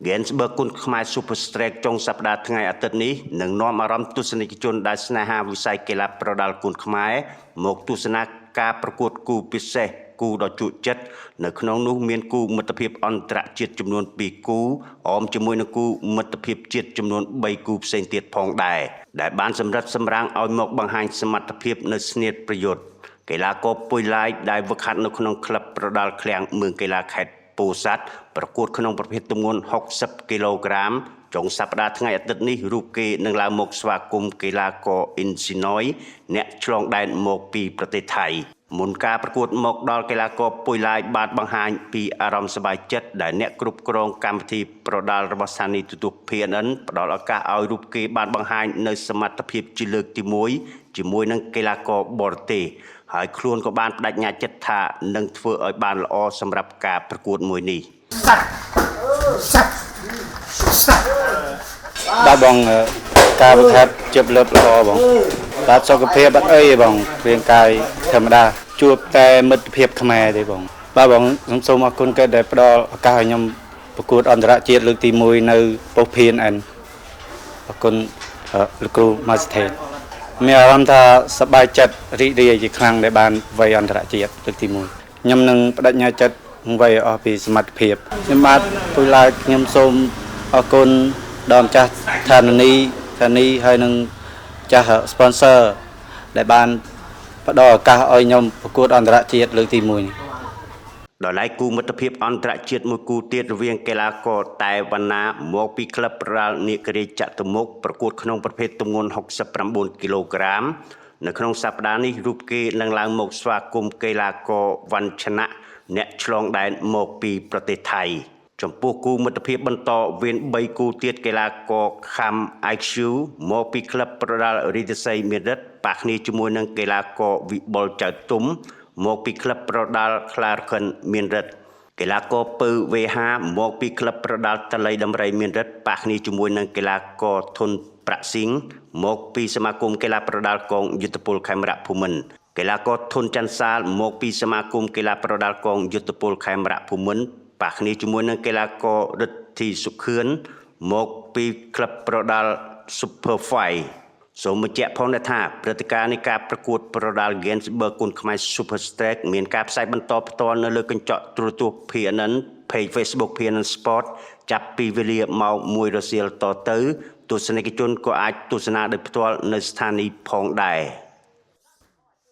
Gainsbourg គុណខ្មែរ Super Strike ចុងសប្តាហ៍ថ្ងៃអាទិត្យនេះនឹងនាំអារម្មណ៍ទស្សនិកជនដែលស្នេហាវិស័យកីឡាប្រដាល់គុណខ្មែរមកទស្សនាការប្រកួតគូពិសេសគូដ៏ជក់ចិត្តនៅក្នុងនោះមានគូមិត្តភាពអន្តរជាតិចំនួន2គូអមជាមួយនឹងគូមិត្តភាពជាតិចំនួន3គូផ្សេងទៀតផងដែរដែលបានសម្រិតសម្រាំងឲ្យមកបង្ហាញសមត្ថភាពនៅស្នៀតប្រយុទ្ធកីឡាករពុយឡាយដែលវឹកហាត់នៅក្នុងក្លឹបប្រដាល់ឃ្លាំងមឿងកីឡាខេត្តពោធិ៍សាត់ប្រកួតក្នុងប្រភេទទម្ងន់60គីឡូក្រាមចុងសប្តាហ៍ថ្ងៃអាទិត្យនេះរូបគេនឹងឡើងមកស្វាគមន៍កីឡាករអ៊ីនស៊ីណុយអ្នកឆ្លងដែនមកពីប្រទេសថៃមុនការប្រកួតមកដល់កីឡាករពុយឡាយបានបង្ហាញពីអារម្មណ៍សប្បាយចិត្តដែលអ្នកគ្រប់គ្រងកម្មវិធីប្រដាល់របស់ស្ថានីយទូរទស្សន៍ PNN ផ្ដល់ឱកាសឲ្យរូបគេបានបង្ហាញនៅសមត្ថភាពជាលើកទី1ជាមួយនឹងកីឡាករបរទេសហើយខ្លួនក៏បានបដិញ្ញាចិត្តថានឹងធ្វើឲ្យបានល្អសម្រាប់ការប្រកួតមួយនេះបាទបងការវឹកហាត់ជិបលើបល្អបងបាទសុខភាពអត់អីទេបងរាងកាយធម្មតាជួបតែមិត្តភាពខ្មែរទេបងបាទបងសូមអរគុណគេដែលផ្ដល់ឱកាសឲ្យខ្ញុំប្រកួតអន្តរជាតិលើកទី1នៅប៉ុស្តិ៍ PNN អរគុណលោកគ្រូម៉ាស្ថេនមានអារម្មណ៍ថាសប្បាយចិត្តរីករាយជាខ្លាំងដែលបានវាយអន្តរជាតិលើកទី1ខ្ញុំនឹងបដិញ្ញាចិត្តវាយអស់ពីសមត្ថភាពខ្ញុំបាទពុយឡាយខ្ញុំសូមអរគុណដល់ម្ចាស់ស្ថានីយហើយនឹងចាស់ sponsor ដែលបានផ្ដល់ឱកាសឲ្យខ្ញុំប្រកួតអន្តរជាតិលើកទី1នេះដល់ឡែកគូមិត្តភាពអន្តរជាតិមួយគូទៀតរវាងកីឡាករតែវណ្ណាមកពីក្លឹបប្រដាល់នាគរាជចតុមុខប្រកួតក្នុងប្រភេទទម្ងន់69គីឡូក្រាមនៅក្នុងសប្តាហ៍នេះរូបគេនឹងឡើងមកស្វាគមន៍កីឡាករវណ្ណឈណៈអ្នកឆ្លងដែនមកពីប្រទេសថៃចំពោះគូមិត្តភាពបន្តវេន3គូទៀតកីឡាករខំ IQ មកពីក្លឹបប្រដាល់រាជសីមានរិទ្ធប៉ះគ្នាជាមួយនឹងកីឡាករវិបុលចៅទុំមកពីក្លឹបប្រដាល់ខ្លារខិនមានរិទ្ធកីឡាករពៅវេហាមកពីក្លឹបប្រដាល់តល័យដំរីមានរិទ្ធប៉ះគ្នាជាមួយនឹងកីឡាករធុនប្រាក់ស៊ីងមកពីសមាគមកីឡាប្រដាល់កងយុទ្ធពលខេមរៈភូមិន្ទកីឡាករធុនច័ន្ទសាលមកពីសមាគមកីឡាប្រដាល់កងយុទ្ធពលខេមរៈភូមិន្ទប៉ះគ្នាជាមួយនឹងកីឡាកររិទ្ធីសុខឿនមកពីក្លឹបប្រដាល់ Super Fight សូមបញ្ជាក់ផងដែរថាព្រឹត្តិការណ៍នៃការប្រកួតប្រដាល់ Gainsbourg គុណខ្មែរ Super Strike មានការផ្សាយបន្តផ្ទាល់នៅលើកញ្ចក់ទូរទស្សន៍ PNN Page Facebook PNN Sport ចាប់ពីវេលាម៉ោង 1 រសៀលតទៅទស្សនិកជនក៏អាចទស្សនាដោយផ្ទាល់នៅស្ថានីយ៍ផងដែរ